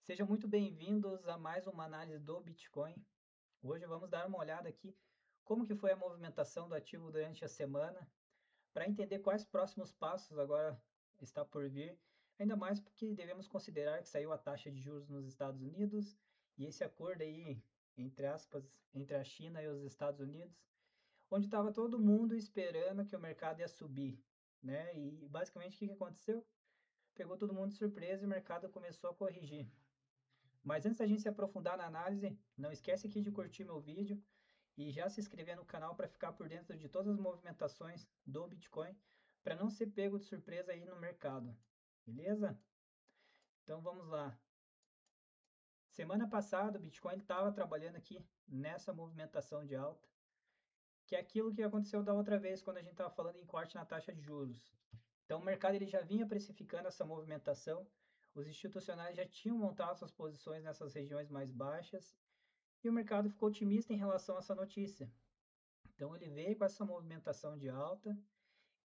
Sejam muito bem-vindos a mais uma análise do Bitcoin. Hoje vamos dar uma olhada aqui como que foi a movimentação do ativo durante a semana, para entender quais próximos passos agora está por vir, ainda mais porque devemos considerar que saiu a taxa de juros nos Estados Unidos e esse acordo aí, entre aspas, entre a China e os Estados Unidos, onde estava todo mundo esperando que o mercado ia subir, né? E basicamente o que aconteceu? Pegou todo mundo de surpresa e o mercado começou a corrigir. Mas antes da gente se aprofundar na análise, não esquece aqui de curtir meu vídeo e já se inscrever no canal para ficar por dentro de todas as movimentações do Bitcoin, para não ser pego de surpresa aí no mercado. Beleza? Então vamos lá. Semana passada o Bitcoin estava trabalhando aqui nessa movimentação de alta, que é aquilo que aconteceu da outra vez quando a gente estava falando em corte na taxa de juros. Então o mercado ele já vinha precificando essa movimentação, os institucionais já tinham montado suas posições nessas regiões mais baixas e o mercado ficou otimista em relação a essa notícia. Então ele veio com essa movimentação de alta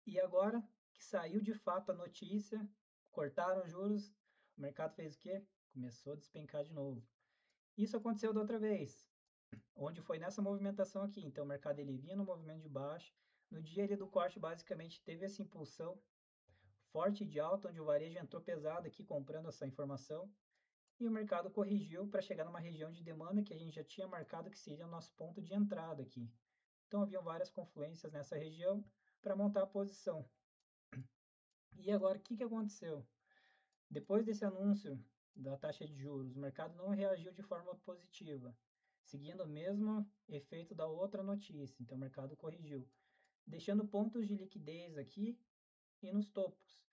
e agora que saiu de fato a notícia, cortaram os juros, o mercado fez o quê? Começou a despencar de novo. Isso aconteceu da outra vez, onde foi nessa movimentação aqui. Então o mercado ele vinha no movimento de baixo, no dia ali do corte basicamente teve essa impulsão forte de alta, onde o varejo entrou pesado aqui comprando essa informação e o mercado corrigiu para chegar numa região de demanda que a gente já tinha marcado que seria o nosso ponto de entrada aqui. Então haviam várias confluências nessa região para montar a posição. E agora o que aconteceu? Depois desse anúncio da taxa de juros, o mercado não reagiu de forma positiva, seguindo o mesmo efeito da outra notícia. Então o mercado corrigiu, deixando pontos de liquidez aqui e nos topos.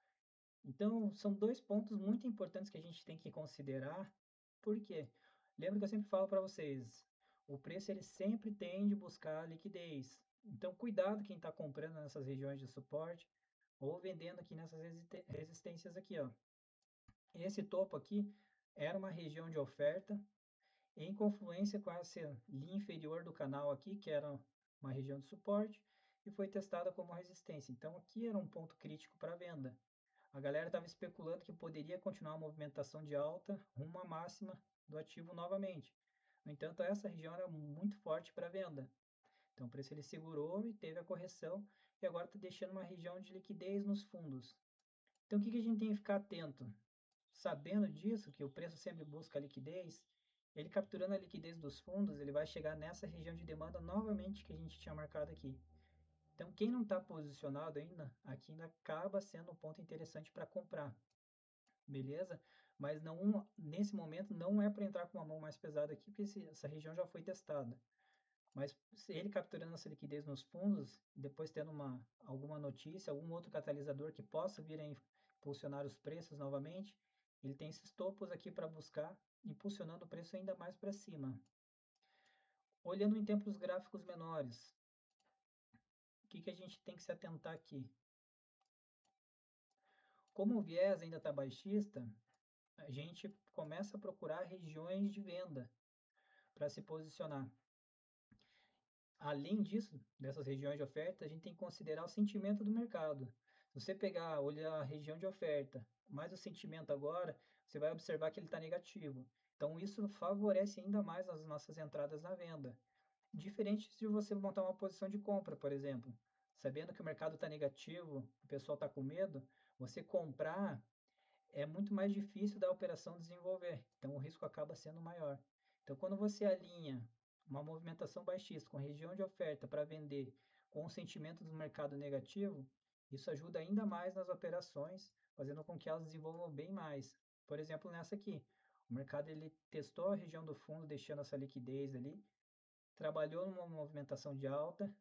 Então são dois pontos muito importantes que a gente tem que considerar. Por quê? Lembra que eu sempre falo para vocês, o preço ele sempre tende a buscar liquidez. Então, cuidado quem está comprando nessas regiões de suporte ou vendendo aqui nessas resistências aqui, ó. Esse topo aqui era uma região de oferta em confluência com essa linha inferior do canal aqui, que era uma região de suporte, e foi testada como resistência. Então, aqui era um ponto crítico para venda. A galera estava especulando que poderia continuar a movimentação de alta rumo à máxima do ativo novamente. No entanto, essa região era muito forte para venda. Então, o preço ele segurou e teve a correção e agora está deixando uma região de liquidez nos fundos. Então, o que a gente tem que ficar atento? Sabendo disso, que o preço sempre busca a liquidez, ele capturando a liquidez dos fundos, ele vai chegar nessa região de demanda novamente que a gente tinha marcado aqui. Então, quem não está posicionado ainda, aqui ainda acaba sendo um ponto interessante para comprar, beleza? Mas não, nesse momento não é para entrar com uma mão mais pesada aqui, porque essa região já foi testada. Mas se ele capturando essa liquidez nos fundos, depois tendo alguma notícia, algum outro catalisador que possa vir a impulsionar os preços novamente, ele tem esses topos aqui para buscar, impulsionando o preço ainda mais para cima. Olhando em tempos gráficos menores, o que a gente tem que se atentar aqui? Como o viés ainda está baixista, a gente começa a procurar regiões de venda para se posicionar. Além disso, dessas regiões de oferta, a gente tem que considerar o sentimento do mercado. Se você pegar, olhar a região de oferta, mais o sentimento agora, você vai observar que ele está negativo. Então, isso favorece ainda mais as nossas entradas na venda. Diferente de você montar uma posição de compra, por exemplo. Sabendo que o mercado está negativo, o pessoal está com medo, você comprar é muito mais difícil da operação desenvolver. Então, o risco acaba sendo maior. Então, quando você alinha uma movimentação baixista com região de oferta para vender com o sentimento do mercado negativo, isso ajuda ainda mais nas operações, fazendo com que elas desenvolvam bem mais. Por exemplo, nessa aqui, o mercado ele testou a região do fundo, deixando essa liquidez ali, trabalhou numa movimentação de alta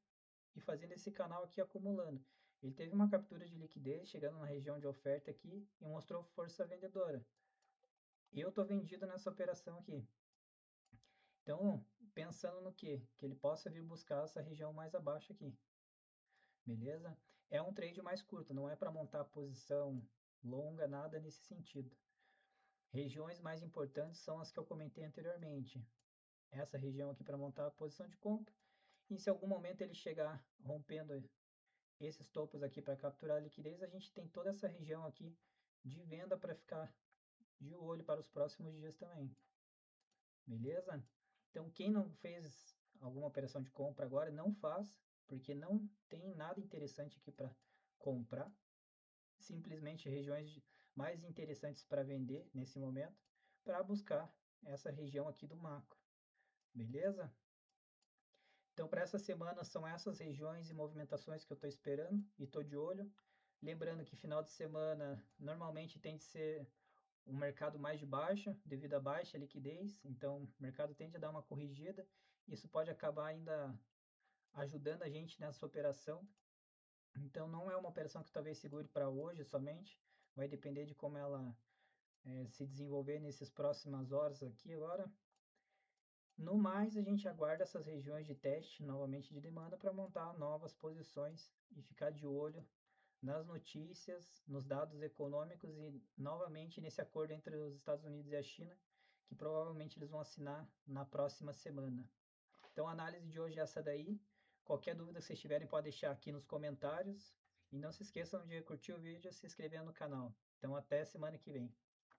e fazendo esse canal aqui acumulando. Ele teve uma captura de liquidez chegando na região de oferta aqui e mostrou força vendedora. Eu estou vendido nessa operação aqui. Então, pensando no quê? Que ele possa vir buscar essa região mais abaixo aqui. Beleza? É um trade mais curto, não é para montar posição longa, nada nesse sentido. Regiões mais importantes são as que eu comentei anteriormente. Essa região aqui para montar a posição de compra. E se em algum momento ele chegar rompendo esses topos aqui para capturar a liquidez, a gente tem toda essa região aqui de venda para ficar de olho para os próximos dias também. Beleza? Então, quem não fez alguma operação de compra agora, não faz, porque não tem nada interessante aqui para comprar. Simplesmente regiões mais interessantes para vender nesse momento, para buscar essa região aqui do macro. Beleza? Então, para essa semana, são essas regiões e movimentações que eu estou esperando e estou de olho. Lembrando que final de semana normalmente tem de ser um mercado mais de baixa, devido à baixa liquidez, então o mercado tende a dar uma corrigida. Isso pode acabar ainda ajudando a gente nessa operação. Então, não é uma operação que talvez segure para hoje somente, vai depender de como ela se desenvolver nessas próximas horas aqui agora. No mais, a gente aguarda essas regiões de teste novamente de demanda para montar novas posições e ficar de olho nas notícias, nos dados econômicos e novamente nesse acordo entre os Estados Unidos e a China, que provavelmente eles vão assinar na próxima semana. Então a análise de hoje é essa daí. Qualquer dúvida que vocês tiverem, pode deixar aqui nos comentários. E não se esqueçam de curtir o vídeo e se inscrever no canal. Então até semana que vem.